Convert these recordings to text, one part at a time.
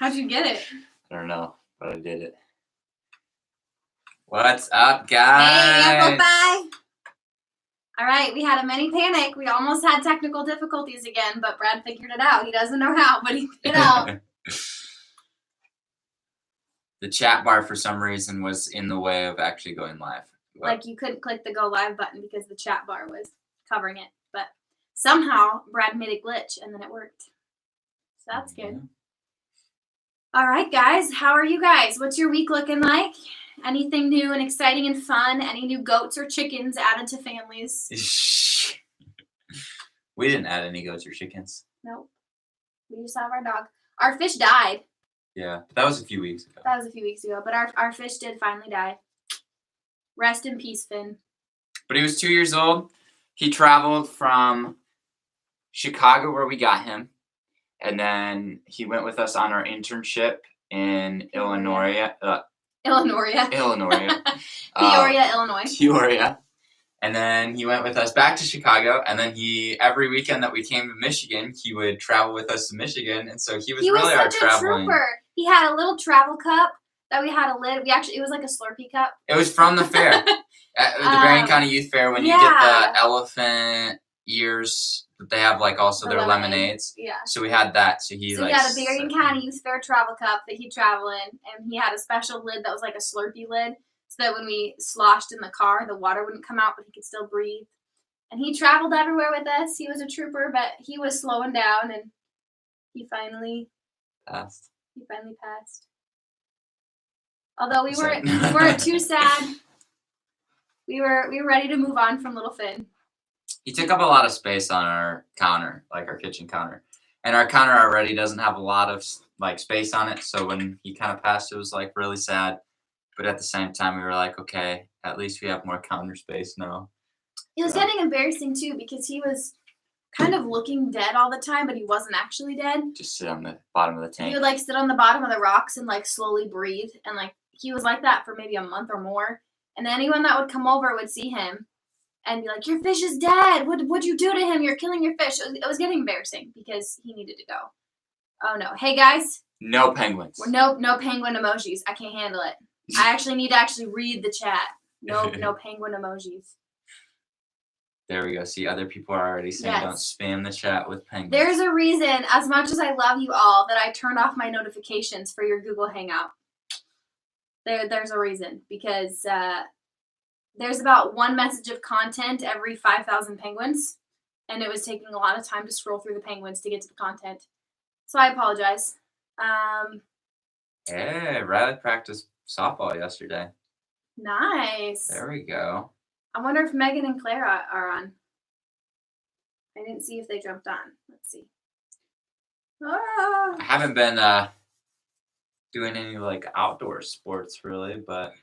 How'd you get it? I don't know, but I did it. What's up, guys? Hey, amplify! All right, we had a mini panic. We almost had technical difficulties again, but Brad figured it out. He doesn't know how, but he figured it out. The chat bar, for some reason, was in the way of actually going live. Like you couldn't click the go live button because the chat bar was covering it. But somehow Brad made a glitch and then it worked. So that's good. All right, guys. How are you guys? What's your week looking like? Anything new and exciting and fun? Any new goats or chickens added to families? We didn't add any goats or chickens. Nope. We just have our dog. Our fish died. Yeah, but that was a few weeks ago. That was a few weeks ago, but our fish did finally die. Rest in peace, Finn. But he was 2 years old. He traveled from Chicago, where we got him, and then he went with us on our internship in Illinois. Peoria, Illinois. Peoria. And then he went with us back to Chicago, and then every weekend that we came to Michigan, he would travel with us to Michigan, and so he was really our traveling. Trooper. He had a little travel cup that we had a lid. It was like a Slurpee cup. It was from the fair, at the Berrien County Youth Fair, when you get the elephant ears. They have also their lemonades. Yeah. So we had that. So he had a Berrien County Youth Fair travel cup that he'd travel in, and he had a special lid that was like a Slurpee lid, so that when we sloshed in the car, the water wouldn't come out, but he could still breathe. And he traveled everywhere with us. He was a trooper, but he was slowing down, and he finally passed. Although we weren't too sad. We were ready to move on from little Finn. He took up a lot of space on our counter, like our kitchen counter. And our counter already doesn't have a lot of space on it. So when he kind of passed, it was really sad. But at the same time, we were like, okay, at least we have more counter space now. It was getting embarrassing too, because he was kind of looking dead all the time, but he wasn't actually dead. Just sit on the bottom of the tank. He would sit on the bottom of the rocks and slowly breathe. And he was like that for maybe a month or more. And anyone that would come over would see him and be like, your fish is dead. What'd you do to him? You're killing your fish. It was getting embarrassing because he needed to go. Oh, no. Hey, guys. No penguins. No penguin emojis. I can't handle it. I actually need to read the chat. No penguin emojis. There we go. See, other people are already saying don't spam the chat with penguins. There's a reason, as much as I love you all, that I turned off my notifications for your Google Hangout. There's a reason, because there's about one message of content every 5,000 penguins, and it was taking a lot of time to scroll through the penguins to get to the content. So I apologize. Hey, Riley practiced softball yesterday. Nice. There we go. I wonder if Megan and Claire are on. I didn't see if they jumped on. Let's see. I haven't been doing any outdoor sports really, but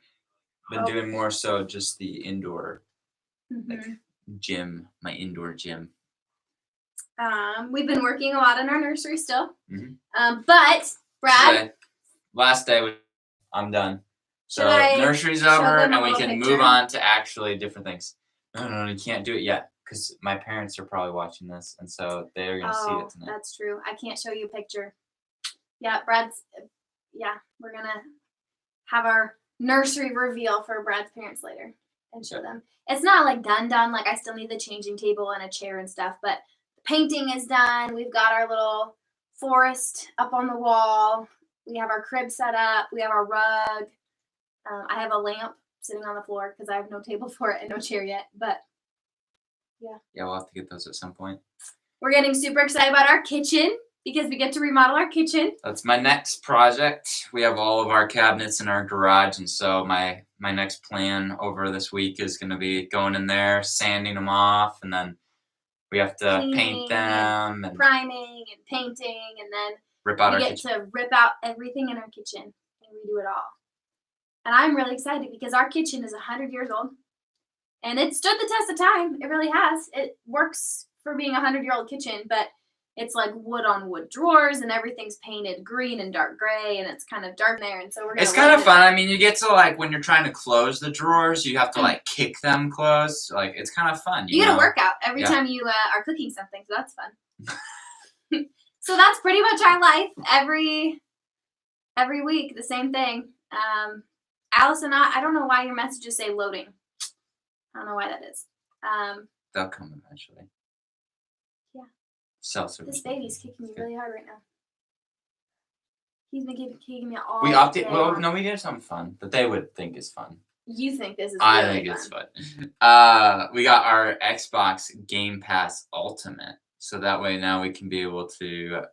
been doing more so just the indoor gym, my indoor gym. We've been working a lot in our nursery still. Mm-hmm. But Brad, last day I'm done. So nursery's over and we can move on to actually different things. No, you can't do it yet because my parents are probably watching this, and so they're gonna see it tonight. That's true. I can't show you a picture. Yeah, we're gonna have our nursery reveal for Brad's parents later and show them. It's not done. I still need the changing table and a chair and stuff, but the painting is done. We've got our little forest up on the wall. We have our crib set up. We have our rug. I have a lamp sitting on the floor because I have no table for it and no chair yet, but yeah. Yeah, we'll have to get those at some point. We're getting super excited about our kitchen because we get to remodel our kitchen. That's my next project. We have all of our cabinets in our garage, and so my next plan over this week is going to be going in there, sanding them off, and then we have to paint them, and priming and painting, and then rip out to rip out everything in our kitchen and redo it all. And I'm really excited because our kitchen is 100 years old, and it stood the test of time. It really has. It works for being a 100-year-old kitchen, but it's wood on wood drawers, and everything's painted green and dark gray, and it's kind of dark there. And so it's kind of fun. I mean, you get to when you're trying to close the drawers, you have to kick them closed. It's kind of fun. You get a workout every time you are cooking something, so that's fun. So that's pretty much our life. Every week, the same thing. Allison, I don't know why your messages say loading. I don't know why that is. They'll come eventually. Yeah. Self-service. This baby's kicking me really hard right now. He's been kicking me all We opted. day Well, long. no, we did something fun that they would think is fun. You think this is I really think fun. it's fun. We got our Xbox Game Pass Ultimate, so that way now we can be able to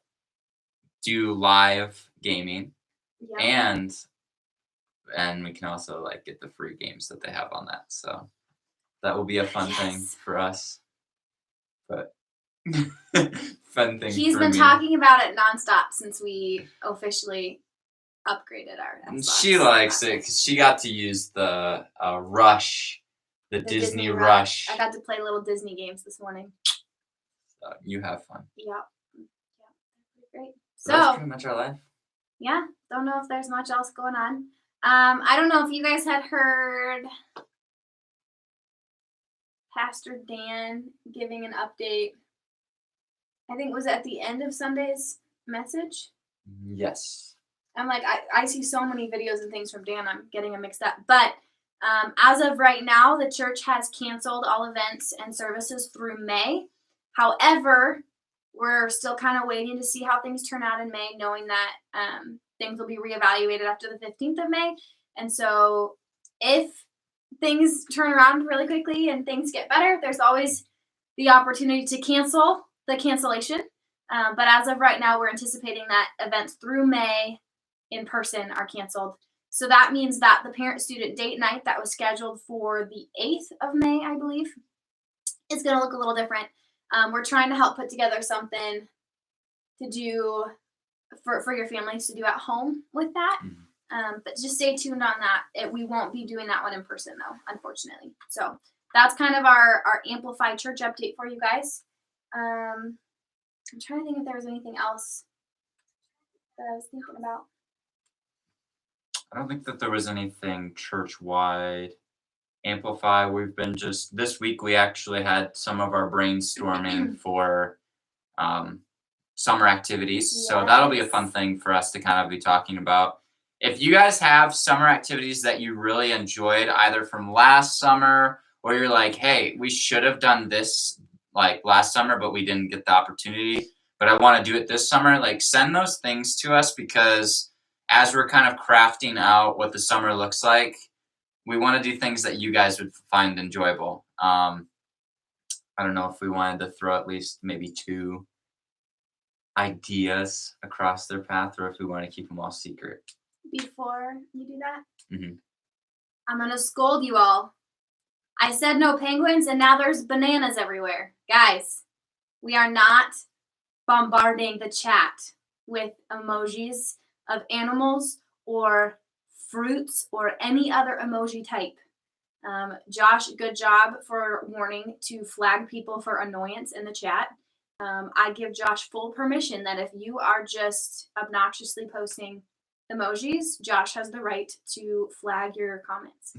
do live gaming, Yep. and we can also like get the free games that they have on that. So that will be a fun thing Yes. for us. But fun thing. He's for been me. talking about it nonstop since we officially upgraded our Xbox. She likes it because she got to use the Rush, the Disney Rush. I got to play little Disney games this morning. So you have fun. Yep. Great. So that's pretty much our life. Yeah, don't know if there's much else going on. I don't know if you guys had heard Pastor Dan giving an update. I think it was at the end of Sunday's message. Yes. I'm like, I see so many videos and things from Dan, I'm getting them mixed up. But as of right now, the church has canceled all events and services through May. However, we're still kind of waiting to see how things turn out in May, knowing that things will be reevaluated after the 15th of May. And so if things turn around really quickly and things get better, there's always the opportunity to cancel the cancellation. But as of right now, we're anticipating that events through May in person are canceled. So that means that the parent-student date night that was scheduled for the 8th of May, I believe, is going to look a little different. We're trying to help put together something to do for your families to do at home with that. But just stay tuned on that. We won't be doing that one in person, though, unfortunately. So that's kind of our Amplified Church update for you guys. I'm trying to think if there was anything else that I was thinking about. I don't think that there was anything church-wide. Amplify, we've been just, this week we actually had some of our brainstorming for summer activities. Yes. So that'll be a fun thing for us to kind of be talking about. If you guys have summer activities that you really enjoyed, either from last summer, or you're like, hey, we should have done this like last summer, but we didn't get the opportunity, but I want to do it this summer, like send those things to us, because as we're kind of crafting out what the summer looks like, we want to do things that you guys would find enjoyable. I don't know if we wanted to throw at least maybe 2 ideas across their path, or if we want to keep them all secret. Before you do that, Mm-hmm. I'm going to scold you all. I said no penguins, and now there's bananas everywhere. Guys, we are not bombarding the chat with emojis of animals or fruits or any other emoji type. Josh, good job for warning to flag people for annoyance in the chat. I give Josh full permission that if you are just obnoxiously posting emojis, Josh has the right to flag your comments.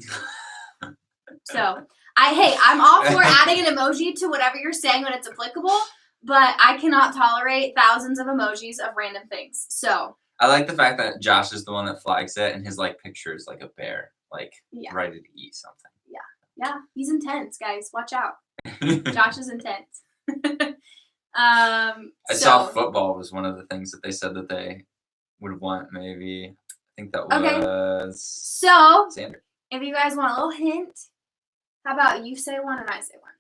So, I'm all for adding an emoji to whatever you're saying when it's applicable, but I cannot tolerate thousands of emojis of random things. So, I like the fact that Josh is the one that flags it, and his like picture is like a bear, like ready to eat something. Yeah, he's intense, guys. Watch out. Josh is intense. I saw football was one of the things that they said that they would want, maybe. I think that was So, Xander. If you guys want a little hint, how about you say one and I say one?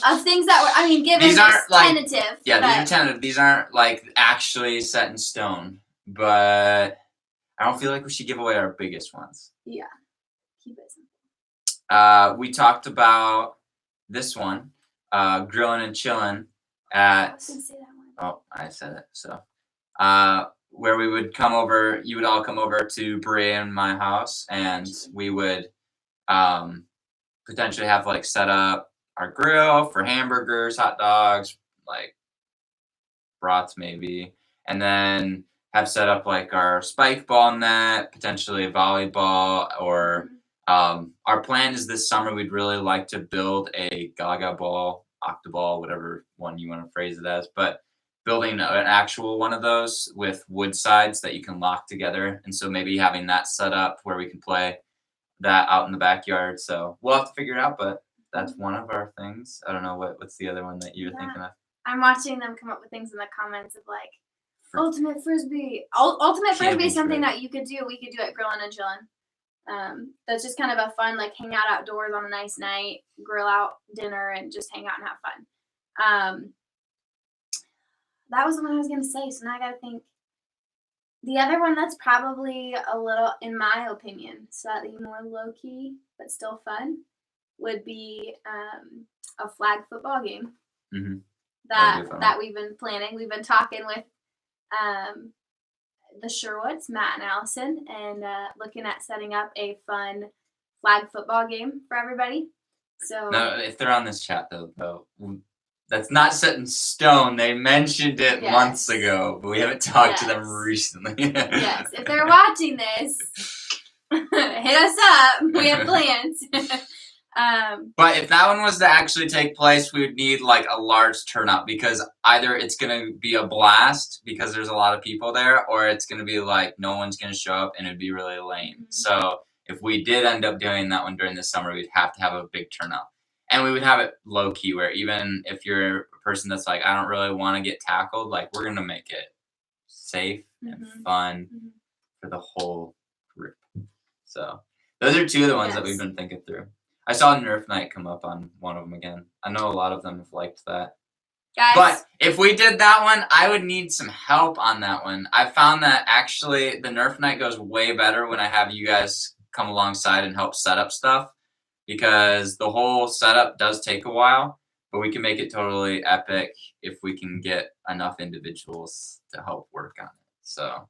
Of things that were, given these aren't like, tentative. Yeah, these are tentative. These aren't like actually set in stone. But I don't feel like we should give away our biggest ones. Yeah. Keep it simple. We talked about this one, grilling and chilling at. I was gonna say that one. Oh, I said it. So, where we would come over, you would all come over to Brie and my house, and we would potentially have like set up our grill for hamburgers, hot dogs, like brats maybe, and then have set up like our spike ball net, potentially a volleyball, or our plan is this summer we'd really like to build a gaga ball, octoball, whatever one you want to phrase it as, but building an actual one of those with wood sides that you can lock together. And so maybe having that set up where we can play that out in the backyard. So we'll have to figure it out, but that's one of our things. I don't know what's the other one that you're thinking of. I'm watching them come up with things in the comments of like ultimate frisbee. Ultimate frisbee is something that you could do. We could do at Grillin' and Chillin'. That's just kind of a fun, like, hang out outdoors on a nice night, grill out dinner, and just hang out and have fun. That was the one I was gonna say. So now I gotta think. The other one that's probably a little, in my opinion, slightly more low key but still fun would be a flag football game. Mm-hmm. That we've been planning. We've been talking with the Sherwoods, Matt and Allison, and looking at setting up a fun flag football game for everybody. So no, if they're on this chat though, that's not set in stone. They mentioned it months ago, but we haven't talked to them recently. Yes, if they're watching this, hit us up. We have plans. But if that one was to actually take place, we would need like a large turnout, because either it's going to be a blast because there's a lot of people there, or it's going to be like no one's going to show up and it'd be really lame. Mm-hmm. So if we did end up doing that one during the summer, we'd have to have a big turnout. And we would have it low key, where even if you're a person that's like, I don't really want to get tackled, like, we're going to make it safe and fun for the whole group. So those are two of the ones that we've been thinking through. I saw Nerf Night come up on one of them again. I know a lot of them have liked that. Guys. But if we did that one, I would need some help on that one. I found that actually the Nerf Night goes way better when I have you guys come alongside and help set up stuff, because the whole setup does take a while, but we can make it totally epic if we can get enough individuals to help work on it. So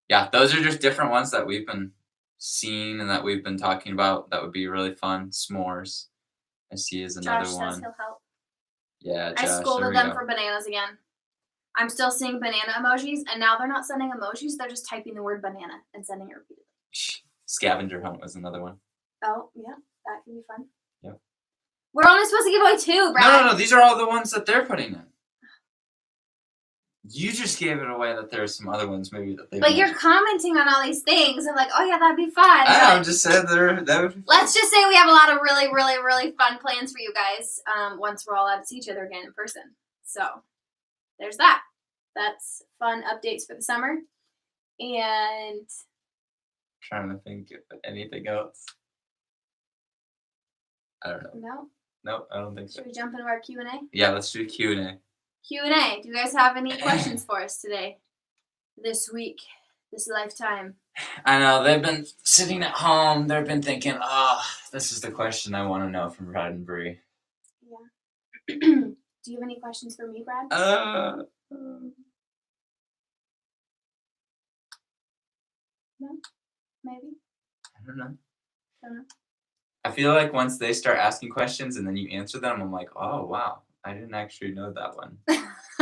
yeah, those are just different ones that we've been seeing and that we've been talking about that would be really fun. S'mores, I see, is another Josh one. Says he'll help. Yeah, Josh, I scolded them for bananas again. I'm still seeing banana emojis, and now they're not sending emojis. They're just typing the word banana and sending it repeatedly. Scavenger hunt was another one. Oh, yeah. That can be fun. Yep. We're only supposed to give away 2, Brad. No. These are all the ones that they're putting in. You just gave it away that there are some other ones maybe that they. But you're commenting on all these things. I'm like, oh yeah, that'd be fun. I'm just saying that would be fun. Let's just say we have a lot of really, really, really fun plans for you guys once we're all allowed to see each other again in person. So there's that. That's fun updates for the summer. And trying to think of anything else. I don't know. No, I don't think so. Should we jump into our Q&A? Yeah, let's do Q&A. Q&A. Do you guys have any questions for us today? This week? This lifetime? I know. They've been sitting at home. They've been thinking, oh, this is the question I want to know from Brad and Bree. Yeah. Do you have any questions for me, Brad? No? Maybe? I don't know. Don't know. I feel like once they start asking questions and then you answer them, I'm like, oh, wow. I didn't actually know that one.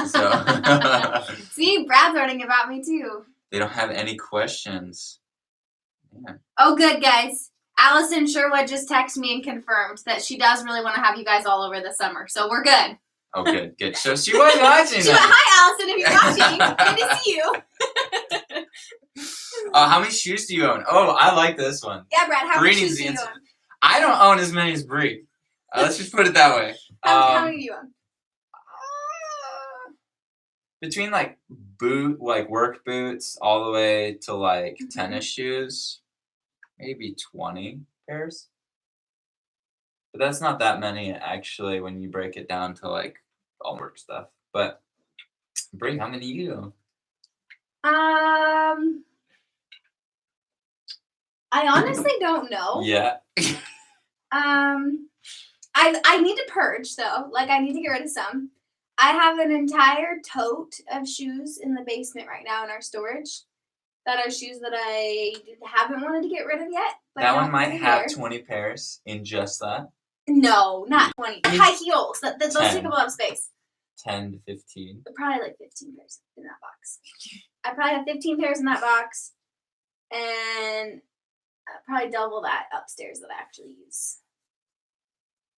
So see, Brad's learning about me too. They don't have any questions. Man. Oh, good, guys. Allison Sherwood just texted me and confirmed that she does really want to have you guys all over this summer. So we're good. Oh, good. So she was watching. She went, hi, Allison, if you're watching. Good to see you. How many shoes do you own? Oh, I like this one. Yeah, Brad, how many shoes do you own? I don't own as many as Bree. Let's just put it that way. How many do you own? Between like work boots all the way to like tennis shoes, maybe 20 pairs. But that's not that many actually when you break it down to like all work stuff. But Bree, how many do you own? I honestly don't know. Yeah. I need to purge though. Like I need to get rid of some. I have an entire tote of shoes in the basement right now in our storage. That are shoes that I haven't wanted to get rid of yet. But that one might have 20 pairs in just that. No, not 20. High heels. Those take up a lot of space. 10 to 15. Probably like 15 pairs in that box. I probably have 15 pairs in that box. And probably double that upstairs that I actually use.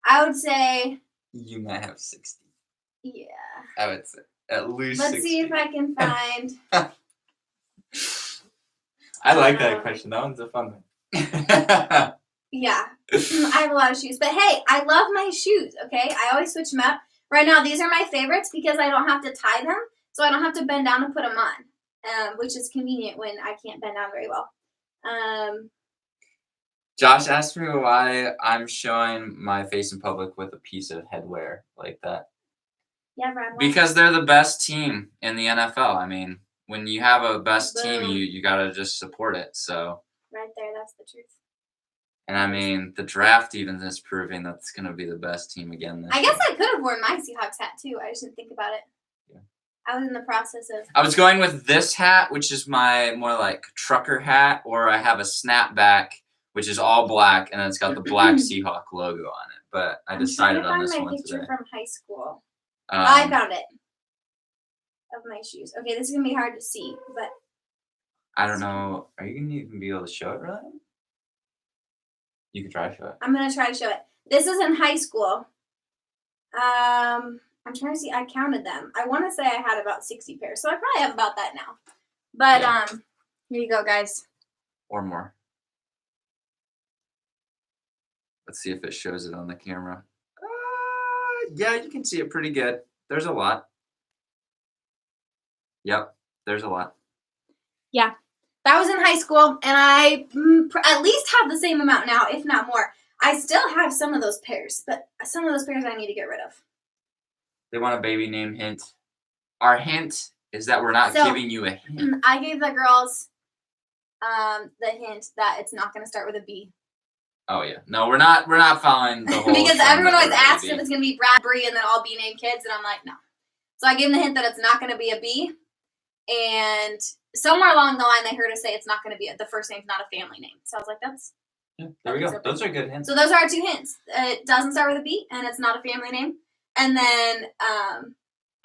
I would say... You might have 60. Yeah. I would say. At least Let's 60. see if I can find. I like that question. That one's a fun one. Yeah, I have a lot of shoes, but hey, I love my shoes. Okay, I always switch them up. Right now, these are my favorites because I don't have to tie them, so I don't have to bend down to put them on, which is convenient when I can't bend down very well. Josh asked me why I'm showing my face in public with a piece of headwear like that. Yeah, Brad. Because they're the best team in the NFL. I mean, when you have a best team, Boom. you gotta just support it. So. Right there, that's the truth. And I mean, the draft even is proving that's gonna be the best team again this I guess year. I could have worn my Seahawks hat too. I just didn't think about it. Yeah. I was in the process of. I was going with this hat, which is my more like trucker hat, or I have a snapback, which is all black, and it's got the black Seahawk logo on it. But I decided on this one I'm trying to find my today. picture from high school. I found it. Of my shoes. Okay, this is gonna be hard to see, but I don't know. Are you gonna even be able to show it, really? You can try to show it. I'm gonna try to show it. This is in high school. I'm trying to see. I counted them. I want to say I had about 60 pairs, so I probably have about that now. But Yeah. Here you go, guys. Or more. Let's see if it shows it on the camera. Yeah, you can see it pretty good. There's a lot. Yep, there's a lot. Yeah, that was in high school, and I at least have the same amount now, if not more. I still have some of those pairs, but some of those pairs I need to get rid of. They want a baby name hint. Our hint is that we're not giving you a hint. I gave the girls the hint that it's not going to start with a B. Oh yeah, no, we're not following the whole. Because trend everyone that always we're gonna asks be. if it's going to be Brad, Bree, and then all B named kids, and I'm like, no. So I gave them the hint that it's not going to be a B, and somewhere along the line they heard us say it's not going to be the first name's not a family name. So I was like, that's. Yeah, there we go. Those are good hints. So those are our two hints. It doesn't start with a B, and it's not a family name. And then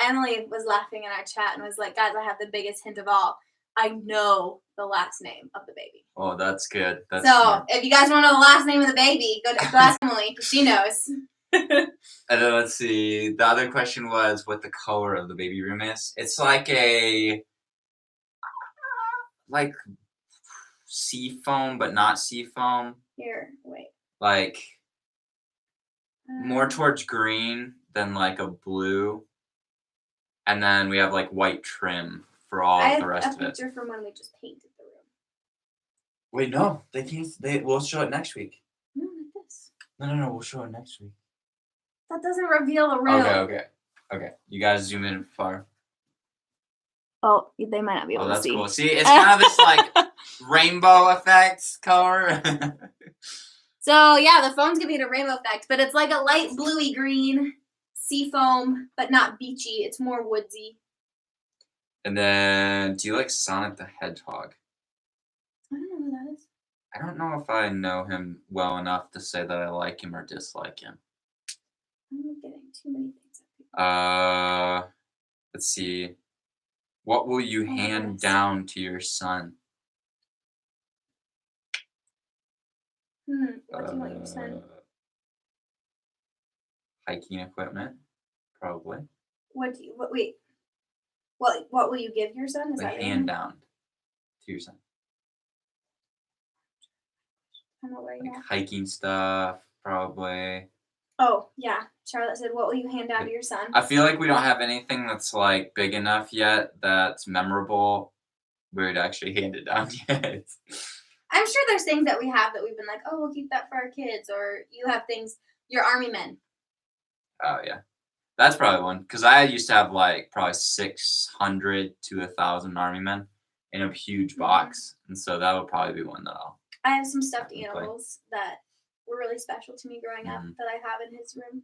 Emily was laughing in our chat and was like, guys, I have the biggest hint of all. I know the last name of the baby. Oh, that's good. That's so smart. If you guys want to know the last name of the baby, go ask Emily because she knows. And then let's see. The other question was what the color of the baby room is. It's like a sea foam, but not sea foam. Here, wait. Like more towards green than like a blue. And then we have like white trim for all of the rest of it. I have a picture from when we just painted the room. Wait, no, they can't. We'll show it next week. No, like this. No, we'll show it next week. That doesn't reveal the room. Okay. You guys zoom in far. Oh, they might not be able to see. Oh, that's cool. See, it's kind of this like rainbow effect color. So yeah, the phone's giving it a rainbow effect, but it's like a light bluey green sea foam, but not beachy. It's more woodsy. And then, do you like Sonic the Hedgehog? I don't know who that is. I don't know if I know him well enough to say that I like him or dislike him. I'm getting too many things. Let's see. What will you hand down to your son? What do you want your son? Hiking equipment, probably. What will you give your son? Is like that hand down to your son? I don't know where you like are. hiking stuff, probably. Oh yeah, Charlotte said, "What will you hand down to your son?" I feel like we don't have anything that's like big enough yet that's memorable. We would actually hand it down yet. I'm sure there's things that we have that we've been like, oh, we'll keep that for our kids, or you have things. Your army men. Oh yeah, that's probably one because I used to have like probably 600 to 1,000 army men in a huge box, and so that would probably be one that I'll. I have some stuffed animals that were really special to me growing up that I have in his room.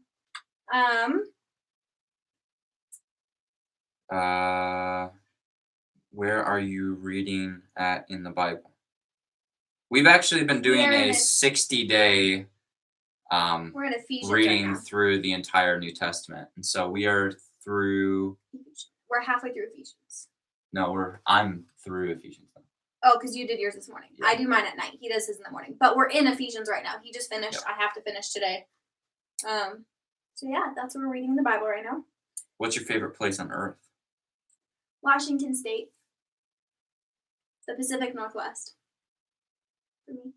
Where are you reading at in the Bible? We've actually been doing a 60-day we're in Ephesians reading right now. through the entire New Testament, and so we are through. We're halfway through Ephesians. No, I'm through Ephesians. Oh, because you did yours this morning. Yeah. I do mine at night. He does his in the morning. But we're in Ephesians right now. He just finished. Yep. I have to finish today. So yeah, that's what we're reading in the Bible right now. What's your favorite place on earth? Washington State. The Pacific Northwest. For me.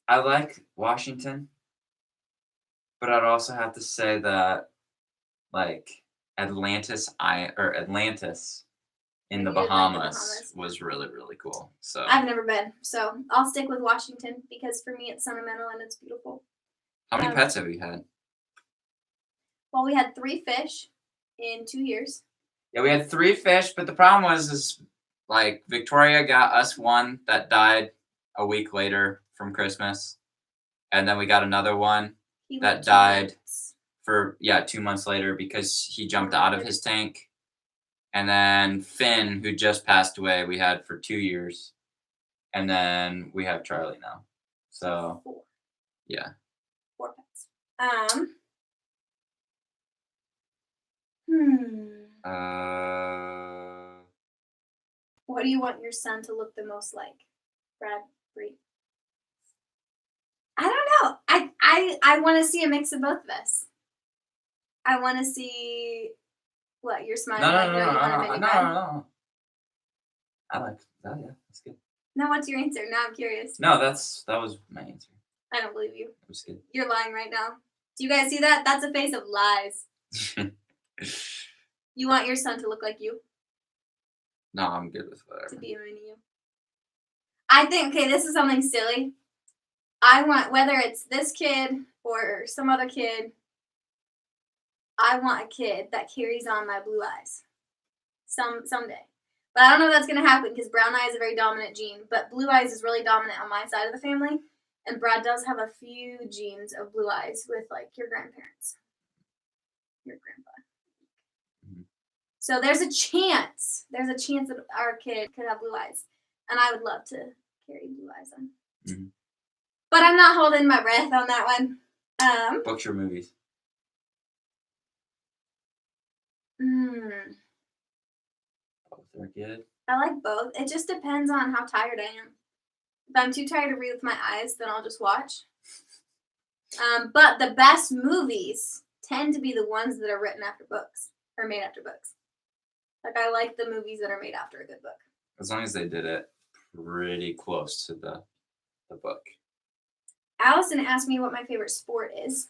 I like Washington, but I'd also have to say that like Atlantis in the You did like the Bahamas Bahamas. was really, really cool. So I've never been, so I'll stick with Washington because for me it's sentimental and it's beautiful. how many Um, pets have you had? Well, we had 3 fish in 2 years. Yeah, we had 3 fish, but the problem was is like Victoria got us one that died a week later from Christmas. And then we got another one He that lived 2 died months. for 2 months later because he jumped out of his tank. And then Finn, who just passed away, we had for 2 years. And then we have Charlie now. So 4. yeah. 4 pets. Hmm. What do you want your son to look the most like? Brad, Bree. I don't know. I want to see a mix of both of us. I want to see what you're smiling No, like. no, No, no, you want a no, mini no, Brad. no. I like that. Yeah, that's good. Now, what's your answer? Now I'm curious. No, that was my answer. I don't believe you. It was good. You're lying right now. Do you guys see that? That's a face of lies. You want your son to look like you? No, I'm good with To whatever. be a mini you? I think, okay, this is something silly. I want, whether it's this kid or some other kid, I want a kid that carries on my blue eyes. Someday. But I don't know if that's going to happen because brown eye is a very dominant gene. But blue eyes is really dominant on my side of the family. And Brad does have a few genes of blue eyes with, like, your grandparents. Your grandpa. Mhm. So there's a chance. There's a chance that our kid could have blue eyes. And I would love to carry blue eyes on. Mhm. But I'm not holding my breath on that one. Books or movies? Both are good. I like both. It just depends on how tired I am. If I'm too tired to read with my eyes, then I'll just watch. But the best movies tend to be the ones that are written after books or made after books. Like, I like the movies that are made after a good book. As long as they did it pretty close to the book. Allison asked me what my favorite sport is.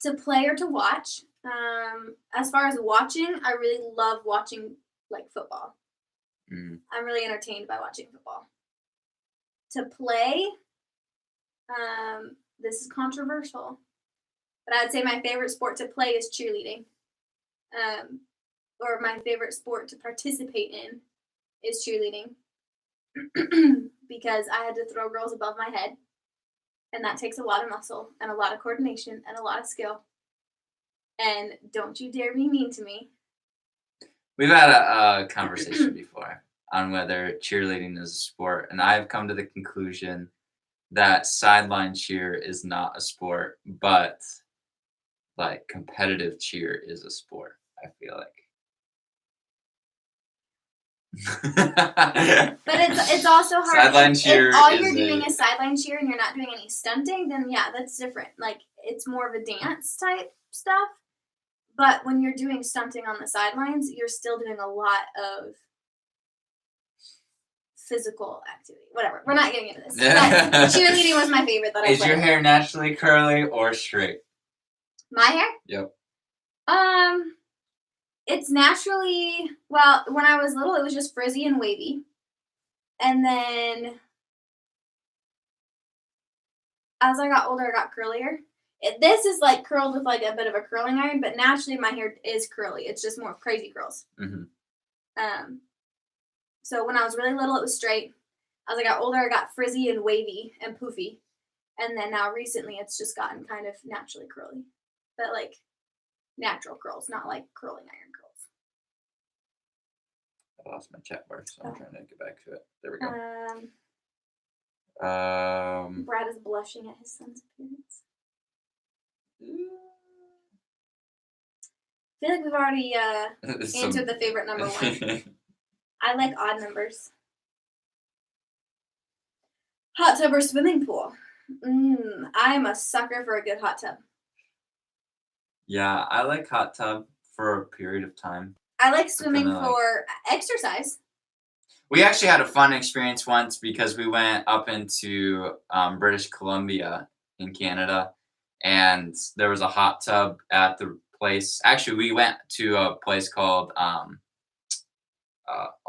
To play or to watch. As far as watching, I really love watching, like, football. Mm. I'm really entertained by watching football. To play, this is controversial, but I'd say my favorite sport to play is cheerleading. Or my favorite sport to participate in is cheerleading. Because I had to throw girls above my head. And that takes a lot of muscle and a lot of coordination and a lot of skill. And don't you dare be mean to me. We've had a conversation before on whether cheerleading is a sport, and I've come to the conclusion that sideline cheer is not a sport, but like competitive cheer is a sport, I feel like. But it's also hard. Sideline cheer If all is you're doing a- is sideline cheer and you're not doing any stunting, then yeah, that's different. Like, it's more of a dance type stuff. But when you're doing stunting on the sidelines, you're still doing a lot of physical activity. Whatever. We're not getting into this. But cheerleading was my favorite that I Is played. your hair naturally curly or straight? My hair? Yep. It's naturally, well, when I was little, it was just frizzy and wavy. And then as I got older, it got curlier. This is like curled with like a bit of a curling iron, but naturally my hair is curly. It's just more crazy curls. Mm-hmm. So when I was really little, it was straight. As I got older, I got frizzy and wavy and poofy. And then now recently, it's just gotten kind of naturally curly. But like natural curls, not like curling iron curls. I lost my chat bar, so I'm trying to get back to it. There we go. Brad is blushing at his son's appearance. I feel like we've already answered the favorite number one. I like odd numbers. Hot tub or swimming pool? I am a sucker for a good hot tub. Yeah, I like hot tub for a period of time. I like swimming Kinda like- for exercise. We actually had a fun experience once because we went up into British Columbia in Canada, and there was a hot tub at the place. Actually, we went to a place called oh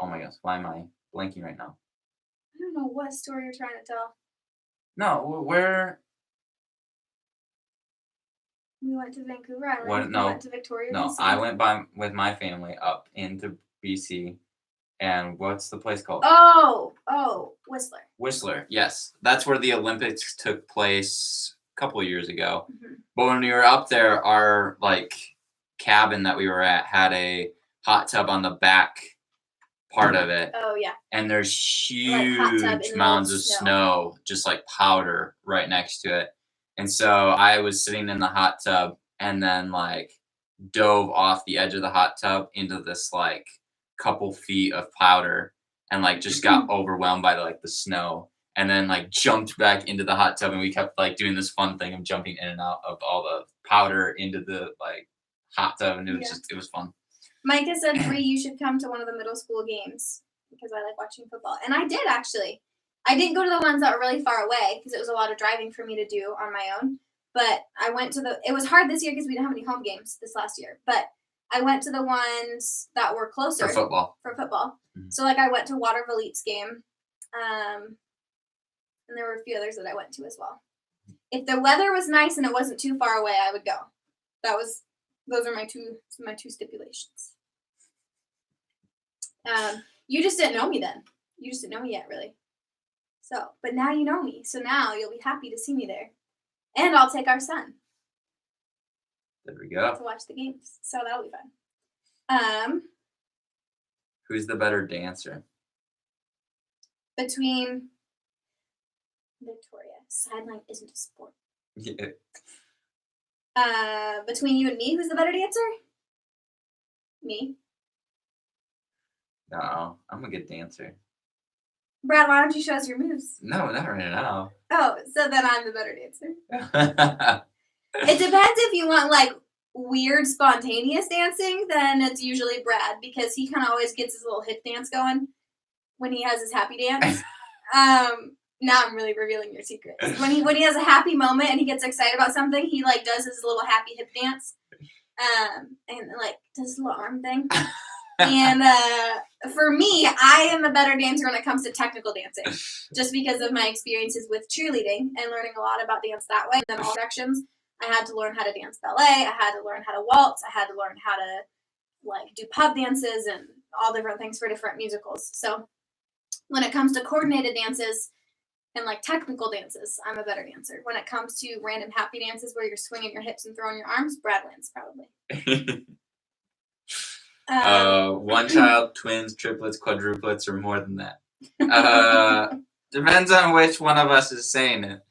my gosh, why am I blanking right now? I don't know what story you're trying to tell. No, where? We went to Vancouver Island. What? We No, went to Victoria, no. BC. I went with my family up into BC, and what's the place called? Oh, Whistler. Whistler. Yes, that's where the Olympics took place a couple of years ago. Mhm. But when we were up there, our cabin that we were at had a hot tub on the back part of it, Oh yeah. and there's Like hot tub in the huge middle mounds of of snow. snow, just like powder, right next to it. And so I was sitting in the hot tub, and then dove off the edge of the hot tub into this couple feet of powder, and just got overwhelmed by the snow, and then jumped back into the hot tub, and we kept doing this fun thing of jumping in and out of all the powder into the hot tub, and it was it was fun. Micah said, "Bree, you should come to one of the middle school games because I like watching football." And I did actually. I didn't go to the ones that were really far away because it was a lot of driving for me to do on my own. But I went to it was hard this year because we didn't have any home games this last year. But I went to the ones that were closer. For football. Mm-hmm. So I went to Waterville Elite's game. And there were a few others that I went to as well. If the weather was nice and it wasn't too far away, I would go. Those are my two stipulations. You just didn't know me then. You just didn't know me yet, really. So, but now you know me. So now you'll be happy to see me there. And I'll take our son. There we go. To watch the games. So that'll be fun. Who's the better dancer? Between Victoria. Sideline isn't a sport. Yeah. Between you and me, who's the better dancer? Me. No, I'm a good dancer. Brad, why don't you show us your moves? No, not right now. Oh, so then I'm the better dancer. It depends if you want weird spontaneous dancing, then it's usually Brad because he kind of always gets his little hip dance going when he has his happy dance. Now I'm really revealing your secrets. When he has a happy moment and he gets excited about something, he does his little happy hip dance, and does his little arm thing. And for me, I am a better dancer when it comes to technical dancing, just because of my experiences with cheerleading and learning a lot about dance that way. And then all directions, I had to learn how to dance ballet. I had to learn how to waltz. I had to learn how to do pub dances and all different things for different musicals. So when it comes to coordinated dances and technical dances, I'm a better dancer. When it comes to random happy dances where you're swinging your hips and throwing your arms, Brad wins probably. One child, twins, triplets, quadruplets, or more than that. Depends on which one of us is saying it.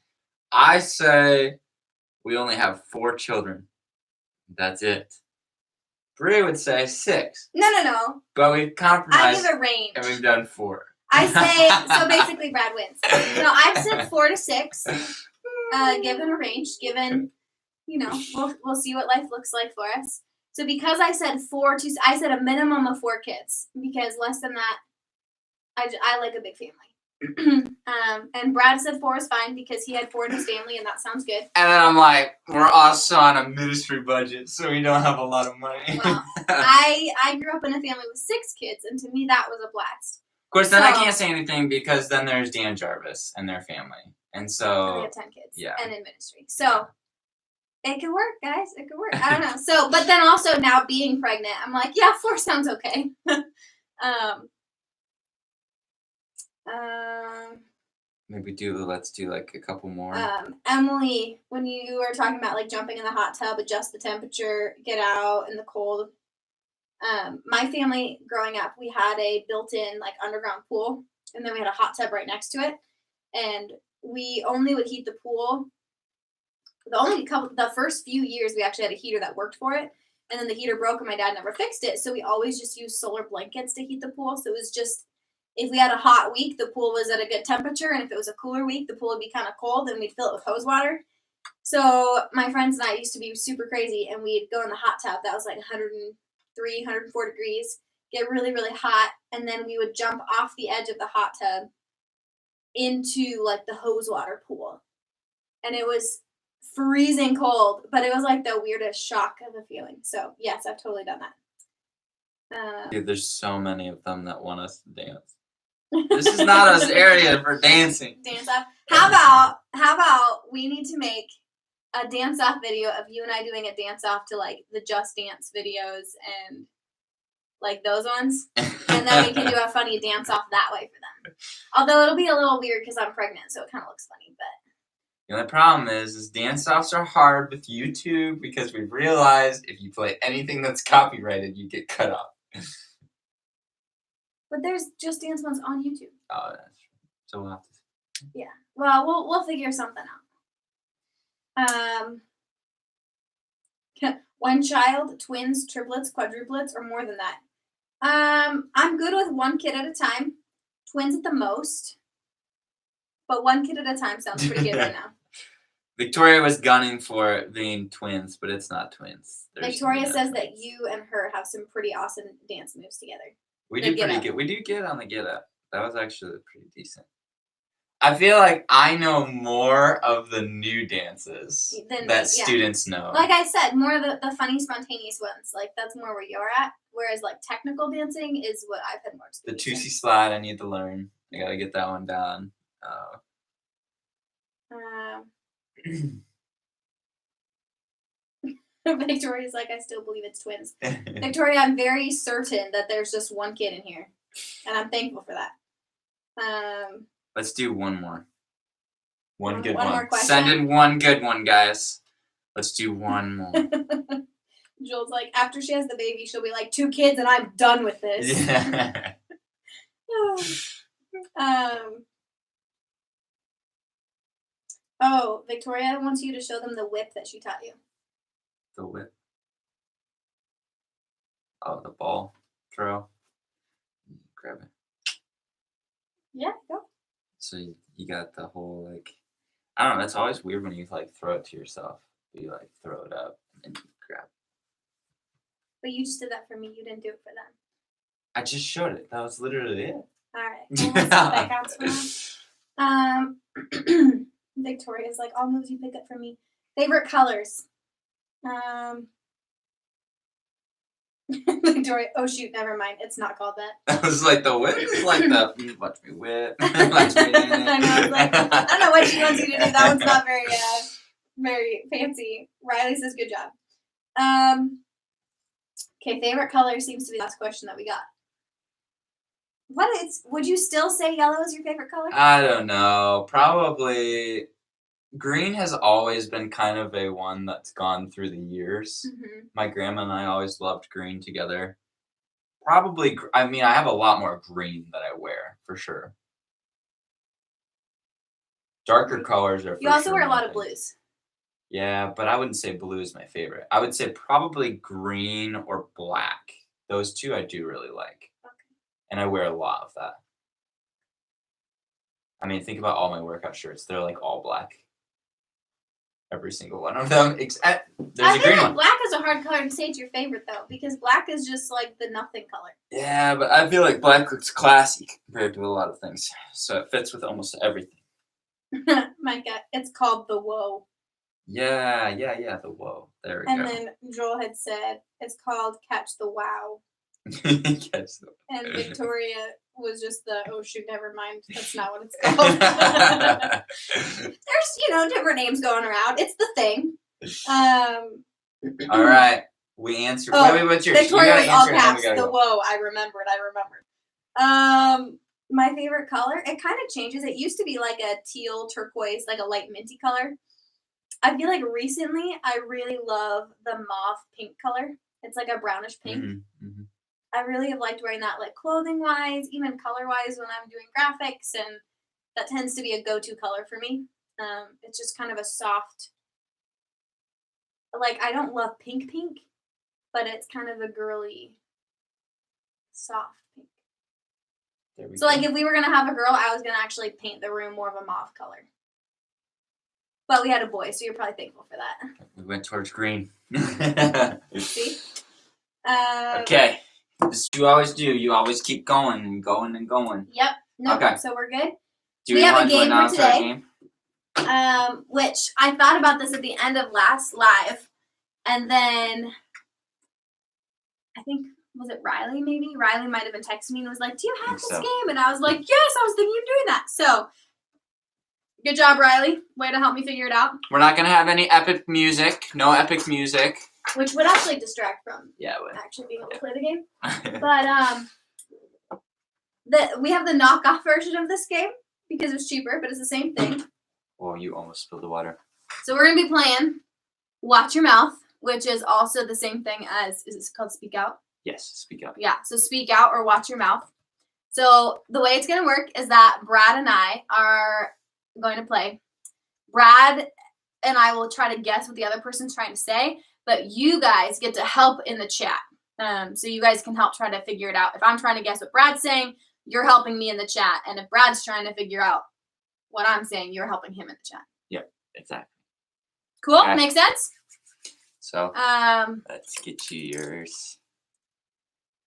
I say we only have 4 children. That's it. Bree would say 6. No. But we've compromised. I give a range. And we've done 4. I say, so basically Brad wins. No, I've said 4 to 6. Given a range, given, we'll see what life looks like for us. So because I said I said a minimum of 4 kids, because less than that, I like a big family. And Brad said 4 is fine because he had 4 in his family, and that sounds good. And then I'm like, we're also on a ministry budget, so we don't have a lot of money. Well, I grew up in a family with 6 kids, and to me that was a blast. Of course, then I can't say anything because then there's Dan Jarvis and their family, and so we have 10 kids, yeah, and in ministry, so. It could work, guys. It could work. I don't know. So, but then also now being pregnant, I'm like, yeah, 4 sounds okay. Maybe let's do a couple more. Emily, when you were talking about jumping in the hot tub, adjust the temperature, get out in the cold. My family growing up, we had a built-in underground pool, and then we had a hot tub right next to it, and we only would heat the pool. The first few years we actually had a heater that worked for it, and then the heater broke and my dad never fixed it, so we always just used solar blankets to heat the pool. So it was just, if we had a hot week, the pool was at a good temperature, and if it was a cooler week, the pool would be kind of cold, and we'd fill it with hose water. So my friends and I used to be super crazy, and we'd go in the hot tub that was like 103, 104 degrees, get really, really hot, and then we would jump off the edge of the hot tub into like the hose water pool. And it was freezing cold, but it was like the weirdest shock of a feeling. So yes, I've totally done that. Dude, there's so many of them that want us to dance. This is not an area for dancing. Dance off. How about we need to make a dance off video of you and I doing a dance off to like the Just Dance videos and like those ones, and then we can do a funny dance off that way for them. Although it'll be a little weird because I'm pregnant, so it kind of looks funny. But the only problem is dance offs are hard with YouTube because we've realized if you play anything that's copyrighted, you get cut off. But there's Just Dance ones on YouTube. Oh, that's true. So we'll have to. Yeah. Well, we'll figure something out. One child, twins, triplets, quadruplets, or more than that. I'm good with one kid at a time. Twins at the most. But one kid at a time sounds pretty good right now. Victoria was gunning for being twins, but it's not twins. Victoria says that you and her have some pretty awesome dance moves together. We do pretty good. We do get on the get up. That was actually pretty decent. I feel like I know more of the new dances that students know. Like I said, more of the funny, spontaneous ones. Like that's more where you're at. Whereas like technical dancing is what I've had more experience. The Tootsie slide, I need to learn. I gotta get that one down. Victoria's like, I still believe it's twins. Victoria, I'm very certain that there's just one kid in here, and I'm thankful for that. Let's do one more. One good one one. More question. Send in one good one, guys. Let's do one more. Joel's like, after she has the baby, she'll be like, 2 kids, and I'm done with this. Yeah. Oh, Victoria wants you to show them the whip that she taught you. The whip. Oh, the ball throw. Grab it. Yeah, go. So you got the whole like, I don't know. That's always weird when you like throw it to yourself. You like throw it up and you grab it. But you just did that for me. You didn't do it for them. I just showed it. That was literally it. All right. Well, let's see if that counts for now. Victoria's like, all moves you pick up from me. Favorite colors. Victoria, oh shoot, never mind. It's not called that. I was like, the whip is like the watch me whip. Watch me. I know. I was like, I don't know what she wants you to do. That one's not very, very fancy. Riley says, good job. Okay, favorite color seems to be the last question that we got. Would you still say yellow is your favorite color? I don't know. Probably green has always been kind of a one that's gone through the years. Mm-hmm. My grandma and I always loved green together. Probably, I mean, I have a lot more green that I wear, for sure. Darker colors are for You also sure wear a lot my of blues. Yeah, but I wouldn't say blue is my favorite. I would say probably green or black. Those two I do really like. Okay. And I wear a lot of that. I mean, think about all my workout shirts. They're like all black. Every single one of them. There's a green one. Black is a hard color to say it's your favorite, though, because black is just like the nothing color. Yeah, but I feel like black looks classy compared to a lot of things. So it fits with almost everything. Micah, it's called the Whoa. Yeah, the whoa. There we go. And then Joel had said it's called Catch the Wow. Catch the Wow. And Victoria was just the, oh shoot, never mind. That's not what it's called. There's, different names going around. It's the thing. All right. We answered. Wait, what's yours? Victoria was all caps. The Whoa. I remembered. My favorite color, it kind of changes. It used to be like a teal turquoise, like a light minty color. I feel like recently I really love the mauve pink color. It's like a brownish pink. Mm-hmm, mm-hmm. I really have liked wearing that, like clothing wise, even color wise when I'm doing graphics, and that tends to be a go-to color for me. It's just kind of a soft, like I don't love pink, but it's kind of a girly, soft pink. So like if we were gonna have a girl, I was gonna actually paint the room more of a mauve color. But we had a boy, so you're probably thankful for that. We went towards green. See? Okay. This is what you always do. You always keep going and going and going. Yep. Nope. Okay. So we're good. Do we have want a game to announce for today. our game? Which I thought about this at the end of last live, and then I think, was it Riley maybe? Riley might have been texting me and was like, do you have this game? And I was like, yes, I was thinking of doing that. So, good job, Riley. Way to help me figure it out. We're not going to have any epic music. No epic music. Which would actually distract from actually being able to play the game. But we have the knockoff version of this game because it's cheaper, but it's the same thing. Oh, you almost spilled the water. So we're going to be playing Watch Your Mouth, which is also the same thing as, is it called Speak Out? Yes, speak out. Yeah, so Speak Out or Watch Your Mouth. So the way it's going to work is that Brad and I are going to play. Brad and I will try to guess what the other person's trying to say, but you guys get to help in the chat. So you guys can help try to figure it out. If I'm trying to guess what Brad's saying, you're helping me in the chat. And if Brad's trying to figure out what I'm saying, you're helping him in the chat. Yep, exactly. Cool? Okay. Makes sense? So, let's get you yours.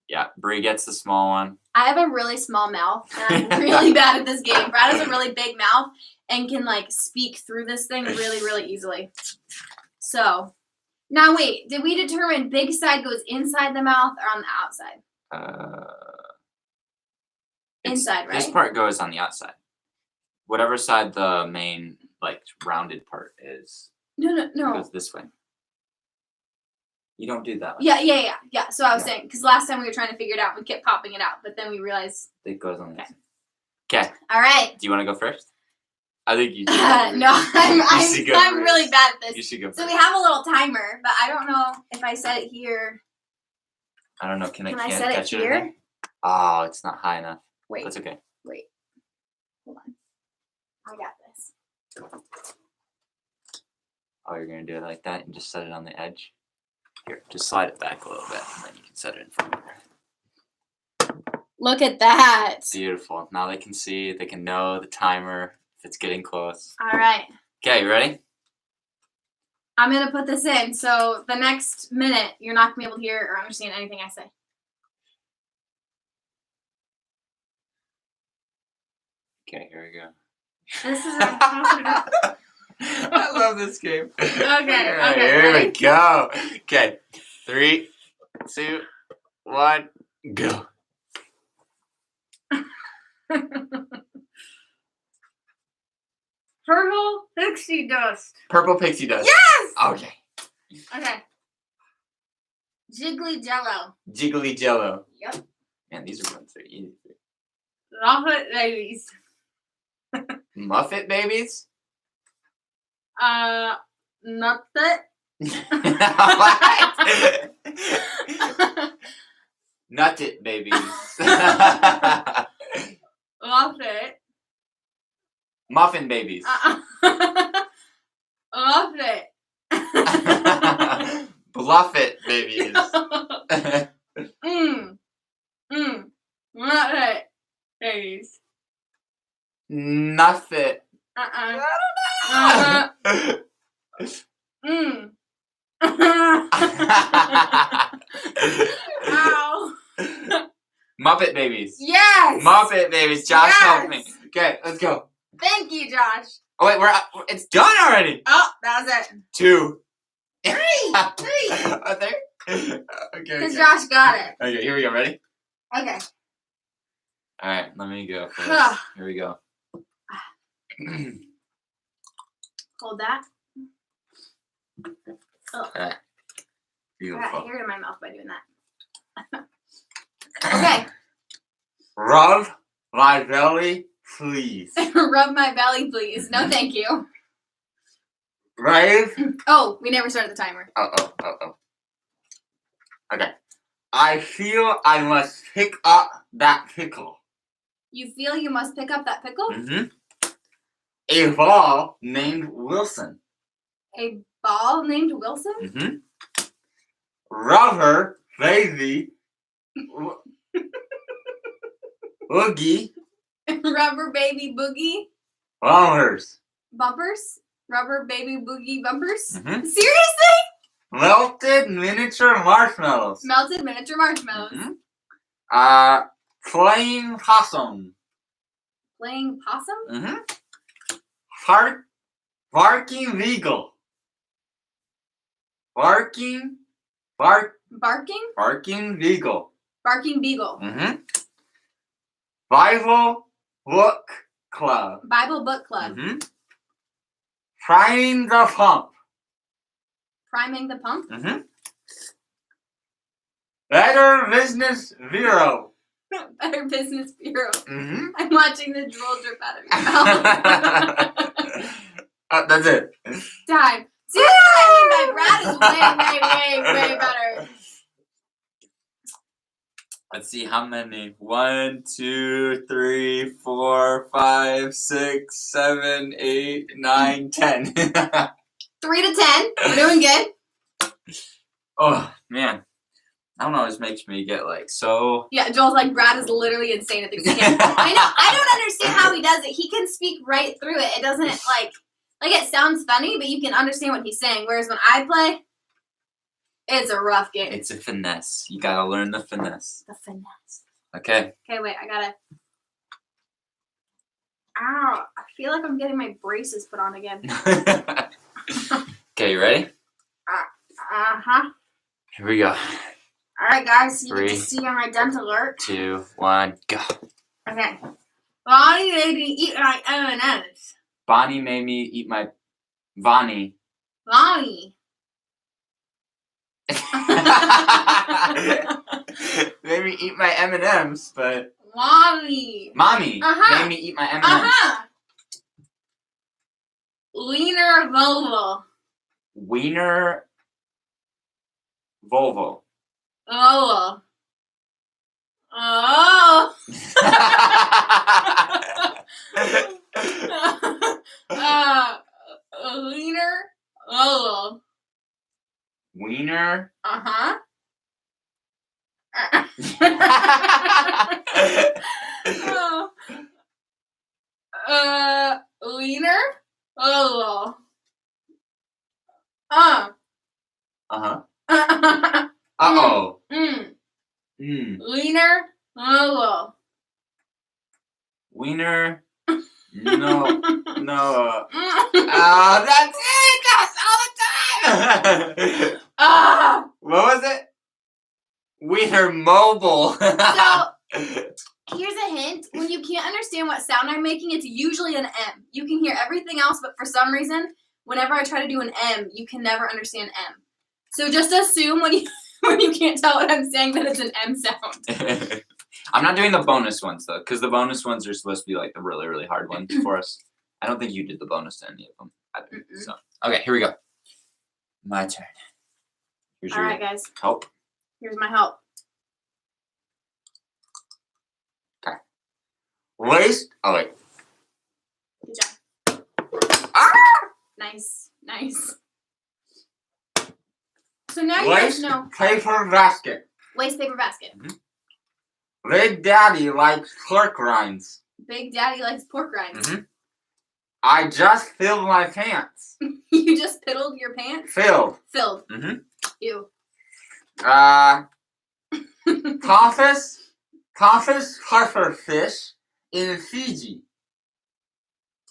Yeah, Bree gets the small one. I have a really small mouth, and I'm really bad at this game. Brad has a really big mouth and can, like, speak through this thing really, really easily. So, now wait, did we determine big side goes inside the mouth or on the outside? Inside, right? This part goes on the outside. Whatever side the main, like, rounded part is. No. It goes this way. You don't do that one. Yeah. So I was saying, because last time we were trying to figure it out, we kept popping it out, but then we realized. It goes on this. Okay. All right. Do you want to go first? I think you should. No, I'm really bad at this. You should go first. So we have a little timer, but I don't know if I set it here. I don't know. Can I set it here? Oh, it's not high enough. Wait. That's okay. Wait. Hold on. I got this. Oh, you're going to do it like that and just set it on the edge? Here, just slide it back a little bit, and then you can set it in front of her. Look at that. Beautiful. Now they can see, they can know the timer, if it's getting close. All right. Okay, you ready? I'm going to put this in, so the next minute, you're not going to be able to hear or understand anything I say. Okay, here we go. This is impossible. I love this game. Okay. Here we go. Okay, 3, 2, 1, go. Purple pixie dust. Purple pixie dust. Yes! Okay. Jiggly jello. Jiggly jello. Yep. Man, these are ones that are easy. Muffet babies. Muffet babies? Nuttet. Nutted babies. Muffet. Muffin babies. Muffet. Bluff it babies. Muffet babies. Nuffet. I Ow. Muppet babies. Yes. Muppet babies. Josh helped me. Okay, let's go. Thank you, Josh. Oh wait, it's done already. Oh, that was it. 2. 3. Oh, there. Okay. Because Josh got it. Okay, here we go. Ready? Okay. All right, let me go first. Here we go. Hold that. All right. Beautiful. I got hair in my mouth by doing that. Okay. Rub my belly, please. Rub my belly, please. No, thank you. Rave. Oh, we never started the timer. Oh. Okay. I feel I must pick up that pickle. You feel you must pick up that pickle? Mm-hmm. A ball named Wilson. A ball named Wilson? Mm-hmm. Rubber baby boogie. Rubber baby boogie? Bumpers. Bumpers? Rubber baby boogie bumpers. Mhm. Seriously? Melted miniature marshmallows. Melted miniature marshmallows. Mhm. Playing possum. Playing possum. Mhm. Barking beagle. Barking beagle. Barking beagle. Mhm. Bible book club. Bible book club. Mhm. Priming the pump. Priming the pump. Mhm. Better Business Bureau. Better Business Bureau. Mhm. I'm watching the drool drip out of your mouth. That's it. Time. See, I mean, my Brad is way better. Let's see how many. 1, 2, 3, 4, 5, 6, 7, 8, 9, 10. 3 to 10. We're doing good. Oh man, I don't know. This makes me get like so. Yeah, Joel's like, Brad is literally insane at the beginning. I know. I don't understand how he does it. He can speak right through it. It doesn't like it sounds funny, but you can understand what he's saying. Whereas when I play, it's a rough game. It's a finesse. You gotta learn the finesse. The finesse. Okay. Okay, wait. I gotta. Ow! I feel like I'm getting my braces put on again. Okay, you ready? Uh-huh. Here we go. All right, guys. You get 3, to see on my dental alert. 2, 1, go. Okay. Bonnie made me eat my M&Ms. Bonnie made me eat my Bonnie. Bonnie. Made me eat my M&Ms, but Mommy. Mommy Uh-huh. made me eat my M&Ms. Uh-huh. Wiener Volvo. Wiener Volvo. Oh. Oh. Wiener Volvo. Wiener. Uh-huh. Wiener Volvo. Uh-huh. Uh-oh. Wiener Volvo. Wiener. No. That's it! That's all the time! What was it? Wiener Mobile. So, here's a hint. When you can't understand what sound I'm making, it's usually an M. You can hear everything else, but for some reason, whenever I try to do an M, you can never understand M. So just assume when you can't tell what I'm saying that it's an M sound. I'm not doing the bonus ones though, because the bonus ones are supposed to be like the really, really hard ones for us. I don't think you did the bonus to any of them. So okay, here we go. My turn. Here's All right, guys. help. Here's my help. Okay. Waste. Oh wait. Good job. Nice. So now you guys know. Paper basket. Waste paper basket. Big Daddy likes pork rinds. Big Daddy likes pork rinds. I just filled my pants. You just piddled your pants? Filled. Ew. Toffus pufferfish in Fiji.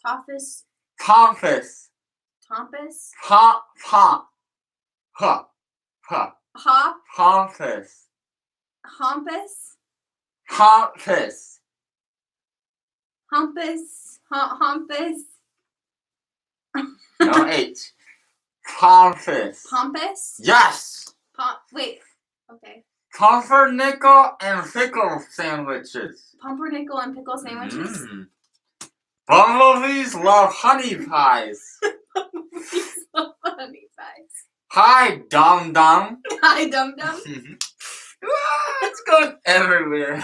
Toffus. Toffus. Tompus. Toffus. Hompus. Toffus. Hompus. No H. Toffus. Pompous. Yes. Wait. Okay. Pumpernickel and pickle sandwiches. Pumpernickel and pickle sandwiches. Bumblebees love honey pies. Bumblebees love honey pies. Hi, Dum Dum. Hi, Dum Dum. It's going everywhere.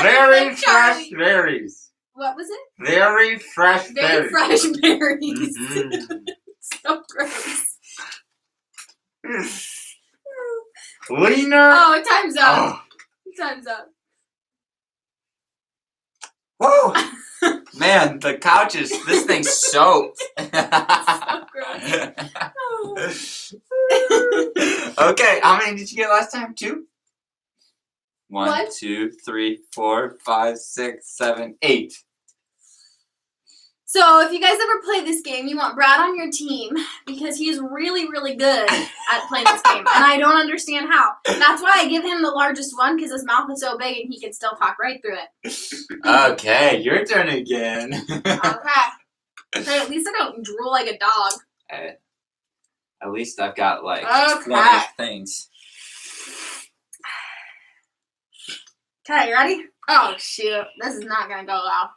Very fresh berries. What was it? Very fresh Very berries. fresh berries. So gross. Wiener. Oh, time's up. Oh. Time's up. Whoa. Man, the couch is, this thing's soaked. Okay, how many did you get last time? 2? 1, What? 2, 3, 4, 5, 6, 7, 8. So if you guys ever play this game, you want Brad on your team because he's really, really good at playing this game. And I don't understand how. That's why I give him the largest one because his mouth is so big and he can still talk right through it. Okay, your turn again. Okay. Hey, at least I don't drool like a dog. Hey, at least I've got like Okay. 20 things. Okay, you ready? Oh, shoot. This is not going to go well.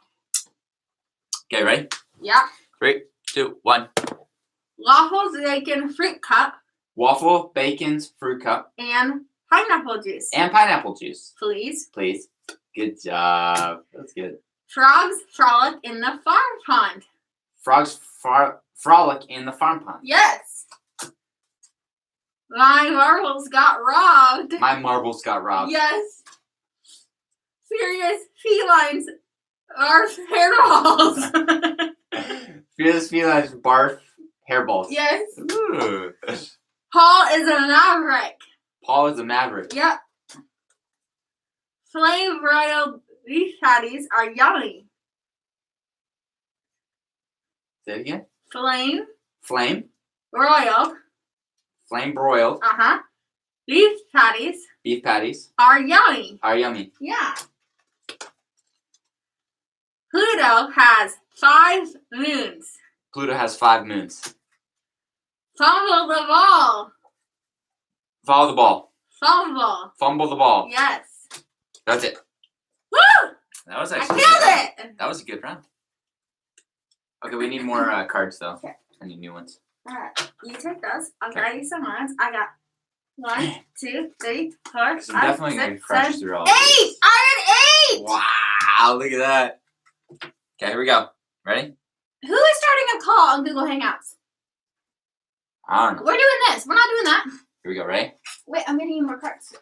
Okay, ready? Yeah. 3, 2, 1. Waffles, bacon, fruit cup, Waffle, bacons, fruit cup, and pineapple juice. and pineapple juice. Please. Please. Good job. That's good. Frogs frolic in the farm pond. Frogs frolic in the farm pond. Yes. My marbles got robbed. My marbles got robbed. Yes. Furious felines are hairballs. Fearless felines barf hairballs. Yes. Ooh. Paul is a maverick. Paul is a maverick. Yep. Flame broiled beef patties are yummy. Say it again. Flame Flame broiled. broiled Beef patties beef patties are yummy. are yummy. Yeah. Pluto has 5 moons. Pluto has 5 moons. Fumble the ball. Follow the ball. Fumble. Fumble the ball. Yes. That's it. Woo! That was I actually killed good. it! That was a good round. Okay, we need more cards though. Okay. I need new ones. Alright, you take those. I'll Okay. grab you some ones. I got 1, 2, 3, 4, 5, 6, I'm definitely gonna 7, crush through all 8! these. I had 8! Wow, look at that. Okay, here we go. Ready? Who is starting a call on Google Hangouts? I don't know. We're doing this. We're not doing that. Here we go. Ready? Wait, I'm getting you more cards.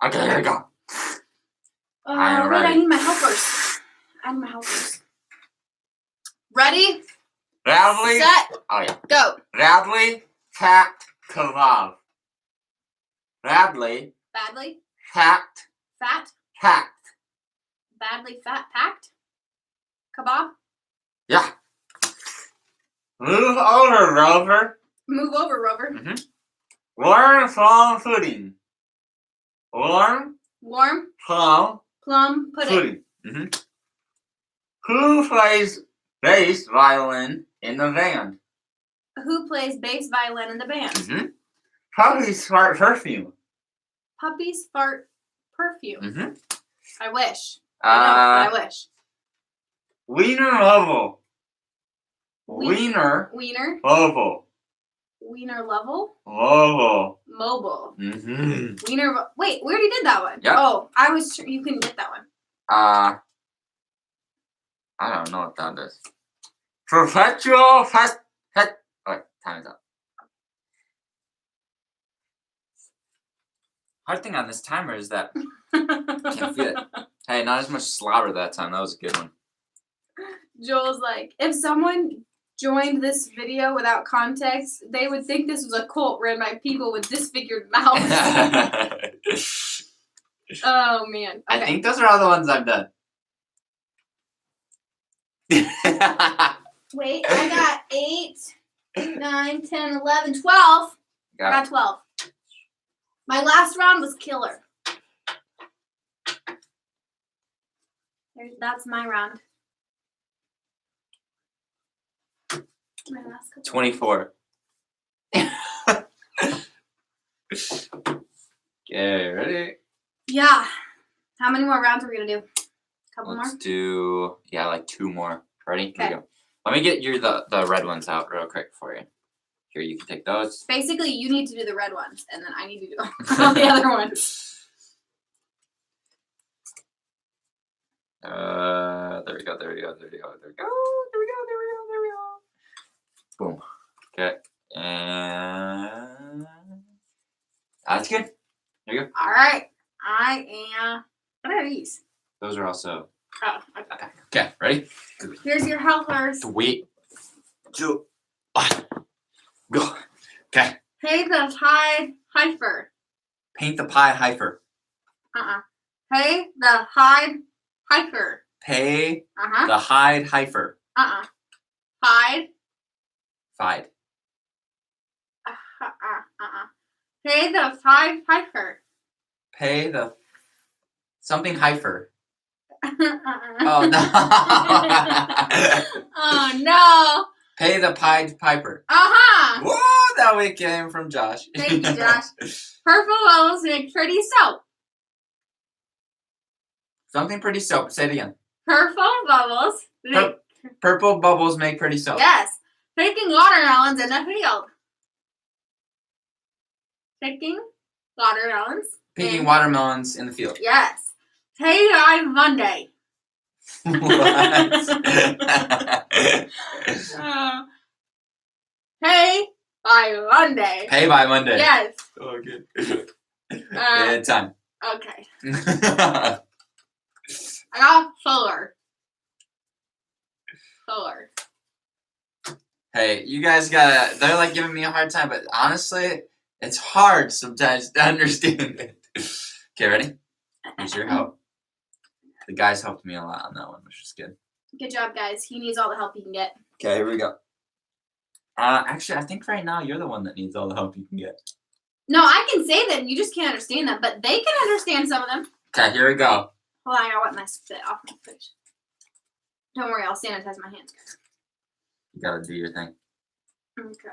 Okay, here we go. I am Wait, I ready. need my helpers. Ready? Radley. Set. Oh yeah. Go. Radley packed kebab. Radley Badly. packed Fat. packed. Badly fat. Packed. Kebab. Yeah. Move over, Rover. Move over, Rover. Warm plum pudding. Warm Warm. plum Plum pudding. pudding. Who plays bass violin in the band? Who plays bass violin in the band? Puppies fart perfume. Puppies fart perfume. I wish. Uh, I wish. Wiener level. Wiener Wiener. level. Wiener level. Level. Mobile. Mhm. Wiener. Wait, we already did that one. Yep. Oh, I was sure you couldn't get that one. I don't know what that is. Perpetual fest. Wait, time is up. Hard thing on this timer is that I can't feel it. Hey, not as much slobber that time. That was a good one. Joel's like, if someone joined this video without context, they would think this was a cult ran by people with disfigured mouths. Oh man. I Okay. think those are all the ones I've done. Wait, I got 8, 9, 10, 11, 12. I Got got 12. My last round was killer. That's my round. My last couple. 24. Okay, ready? Yeah. How many more rounds are we gonna do? Couple Let's more? do, like 2 more. Ready? Here Okay. we go. Let me get the red ones out real quick for you. Here, you can take those. Basically, you need to do the red ones, and then I need to do all the other ones. There we go. Boom. Okay. And that's good. Here you go. All right. I am. What are these? Those are also. Oh, okay. Okay, ready? Here's your helpers. 3, 2, 1, go. Okay. Pay the Tide heifer. Paint the pie heifer. Pay the hide heifer. Pay Uh-huh. the hide heifer. Hide. Fide. Pay the Tide heifer. Pay the something heifer. Oh no. Oh no. Pay the Pied Piper. Whoa, that we came from Josh. Thank you, Josh. Purple bubbles make pretty soap. Something pretty soap. Say it again. Purple bubbles make Purple bubbles make pretty soap. Yes. Picking watermelons in the field. Picking watermelons. Picking watermelons in the field. Yes. Pay by Monday. What? Pay by Monday. Pay by Monday. Yes. Oh, good. Yeah, time. Okay. I got solar. Solar. Hey, you guys gotta. They're like giving me a hard time, but honestly, it's hard sometimes to understand it. Okay, ready? Here's your help. The guys helped me a lot on that one, which is good. Good job, guys. He needs all the help he can get. Okay, here we go. Actually, I think right now you're the one that needs all the help you can get. No, I can say them. You just can't understand them, but they can understand some of them. Okay, here we go. Hold on, I gotta wipe my spit off my face. Don't worry, I'll sanitize my hands. You gotta do your thing. Okay.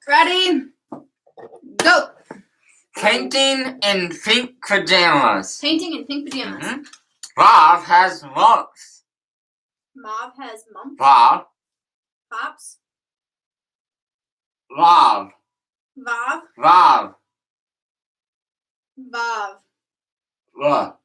Ready? Go! Painting in pink pajamas. Painting in pink pajamas. Mm-hmm. Bob has mumps. Mauve has mumps. Bob. Pops. Bob. Vav. Bob. Vav. Bob.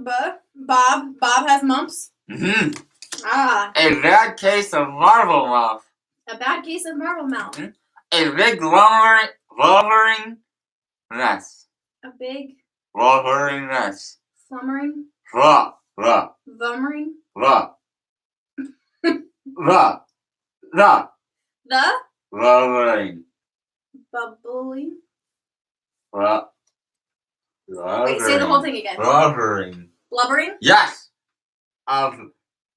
Bob. Bob has mumps. Mm-hmm. A bad case of marble mouth. A bad case of marble mouth. Mm-hmm. A big blubbering mess. A big Blubbering mess. flummering. Vummering. The Blubbering. bubbling. Wait, say the whole thing again. Blubbering. Blubbering. Yes. A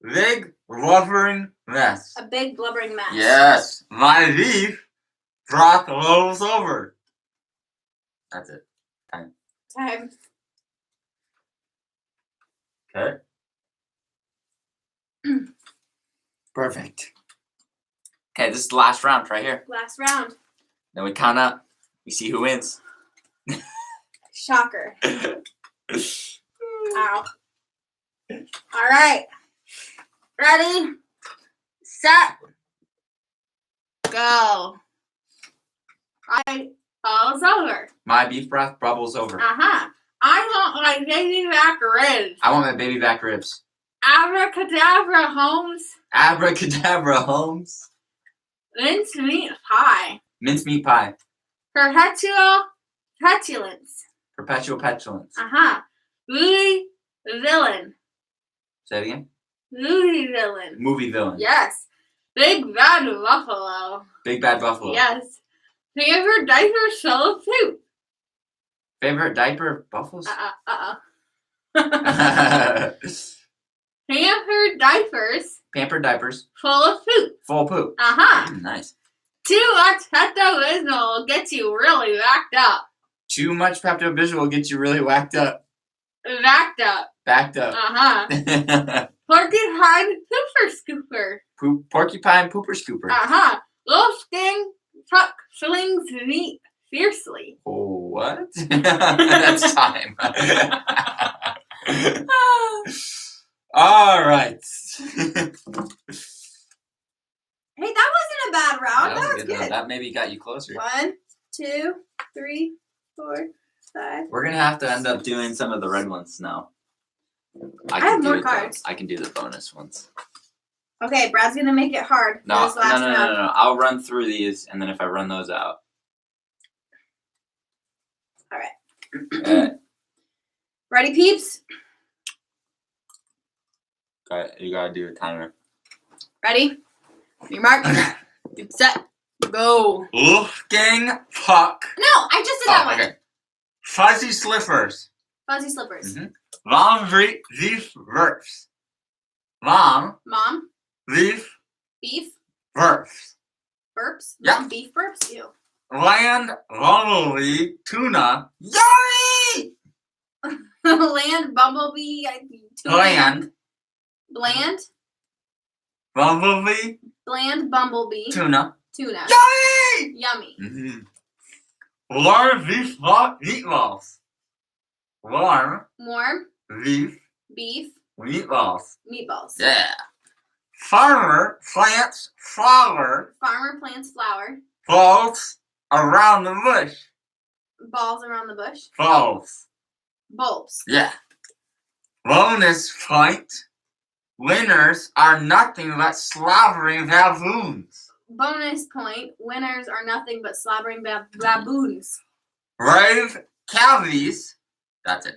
big blubbering mess. A big blubbering mess. Yes. My leaf broth rolls over. That's it. Time. Okay. Perfect. Okay, this is the last round right here. Last round. Then we count up. We see who wins. Shocker. Ow. All right. Ready, set, go. I falls over. My beef broth bubbles over. I want my baby back ribs. I want my baby back ribs. Abracadabra, Holmes. Abracadabra, Holmes. Mincemeat pie. Mincemeat pie. Perpetual petulance. Perpetual petulance. Movie villain. Say it again. Movie villain. Movie villain. Yes. Big bad buffalo. Big bad buffalo. Yes. Favorite diaper full of poop. Favorite diaper buffaloes? Pampered diapers. Pampered diapers. Full of poop. Full of poop. Nice. Too much Pepto-Bismol will get you really whacked up. Too much Pepto-Bismol will get you really whacked up. Backed up. Backed up. Porcupine pooper scooper. Porcupine pooper scooper. Little sting truck slings meat fiercely. Oh, what? That's time. All right. Hey, that wasn't a bad round. That was good. good. That maybe got you closer. 1, 2, 3, 4, 5. We're gonna have to end up doing some of the red ones now. I have more cards. I can do the bonus ones. Okay, Brad's gonna make it hard. No. This last round. No. I'll run through these, and then if I run those out. All right. Ready, peeps? You gotta do a timer. Ready? Your mark. Get set. Go. Looking puck. No, I just did that one. Okay. Fuzzy slippers. Fuzzy slippers. Long leaf verse. Long Mom. leaf Beef. verse. Burps. Yeah. Mom, beef burps. Ew. Land lovely tuna. Yummy! Land bumblebee. Tuna. Land Bland. bumblebee Bland bumblebee. tuna. Tuna. Yummy! Yummy. Warm beef meatballs. Warm Warm. beef Beef. meatballs. Meatballs. Yeah. Farmer plants flower. Farmer plants flower. Balls around the bush. Balls around the bush. Balls. Bulbs. Yeah. Bonus point. Winners are nothing but slobbering baboons. Bonus point. Winners are nothing but slobbering baboons. Brave cavies. That's it.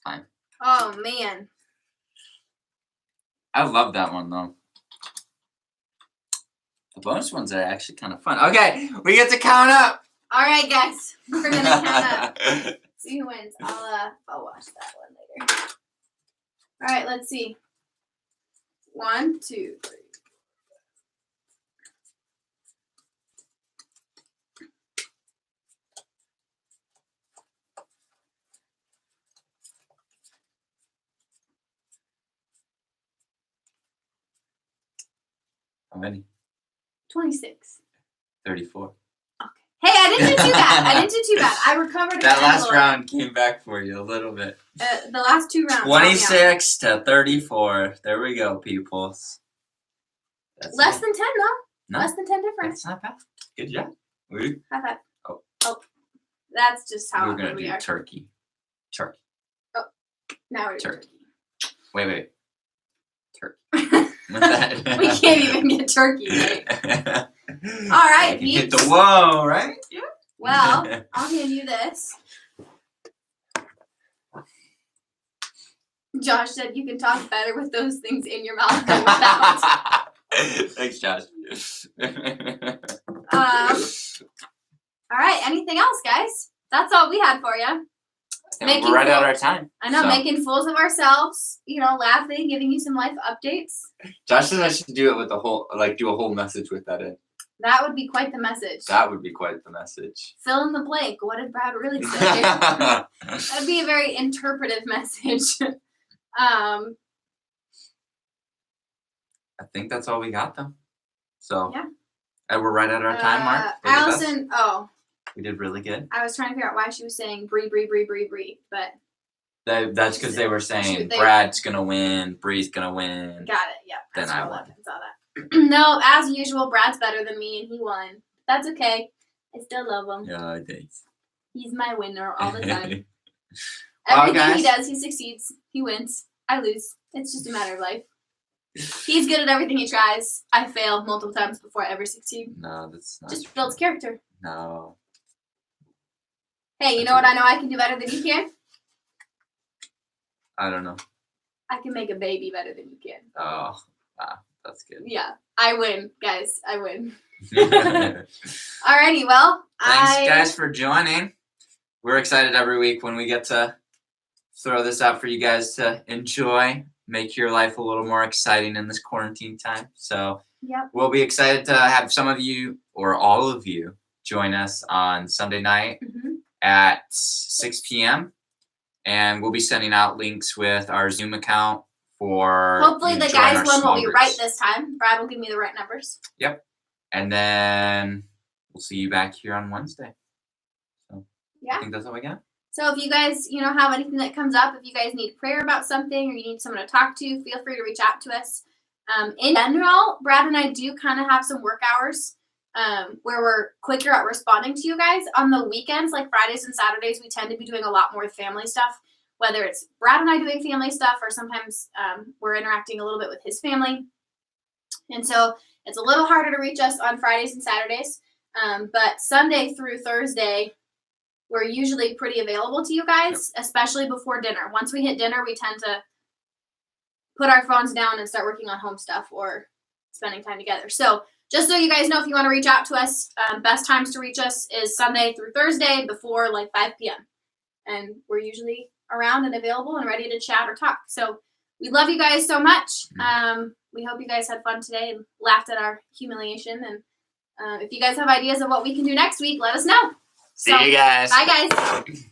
Fine. Oh, man. I love that one, though. The bonus ones are actually kind of fun. Okay, we get to count up. All right, guys. We're going to count up. See who wins. I'll watch that one later. All right, let's see. 1, 2, 3. How many? 26. 34. Hey, I didn't do too bad. I recovered. That last round came back for you a little bit. The last 2 rounds. 26 to 34. There we go, peoples. That's Less it. than 10, though. No, Less than 10 difference. that's not bad. Good job. We High five. Oh. That's just how were gonna we do are. turkey. Turkey. Now we're Turkey. turkey. Wait. Turkey. We can't even get turkey right. All right, You hit peeps. the whoa, right? Yeah. Well, I'll hand you this. Josh said you can talk better with those things in your mouth than without. Thanks, Josh. All right, anything else, guys? That's all we had for you. We're right out of our time. I know, so. making fools of ourselves, laughing, giving you some life updates. Josh says I should do it with do a whole message with that in. That would be quite the message. That would be quite the message. Fill in the blank. What did Brad really say? That'd be a very interpretive message. I think that's all we got, though. So, yeah. And we're right at our time mark. Allison, we did really good. I was trying to figure out why she was saying Bree, but that's because they were saying Brad's gonna win, Bree's gonna win. Got it. Yeah. Then I won. Saw that. No, as usual, Brad's better than me, and he won. That's okay. I still love him. Yeah, thanks. He's my winner all the time. Well, Everything he does, he succeeds. He wins. I lose. It's just a matter of life. He's good at everything he tries. I fail multiple times before I ever succeed. No, that's not Just true. builds character. No. Hey, you know what I know I can do better than you can? I don't know. I can make a baby better than you can. Oh, wow. That's good. Yeah, I win, guys. I win. Thanks, Alrighty, well, guys, for joining. We're excited every week when we get to throw this out for you guys to enjoy, make your life a little more exciting in this quarantine time. So yep. We'll be excited to have some of you or all of you join us on Sunday night at 6 p.m. And we'll be sending out links with our Zoom account for hopefully the guys one will be groups. right this time. Brad will give me the right numbers. Yep. And then we'll see you back here on Wednesday. So yeah. I think that's all we got. So if you guys, have anything that comes up, if you guys need prayer about something or you need someone to talk to, feel free to reach out to us. In general, Brad and I do kind of have some work hours where we're quicker at responding to you guys. On the weekends, like Fridays and Saturdays, we tend to be doing a lot more family stuff, whether it's Brad and I doing family stuff or sometimes we're interacting a little bit with his family. And so it's a little harder to reach us on Fridays and Saturdays. But Sunday through Thursday, we're usually pretty available to you guys, especially before dinner. Once we hit dinner, we tend to put our phones down and start working on home stuff or spending time together. So just so you guys know, if you want to reach out to us, best times to reach us is Sunday through Thursday before like 5 p.m. And we're usually around and available and ready to chat or talk. So we love you guys so much. We hope you guys had fun today and laughed at our humiliation. And if you guys have ideas of what we can do next week, let us know. See you guys. Bye, guys.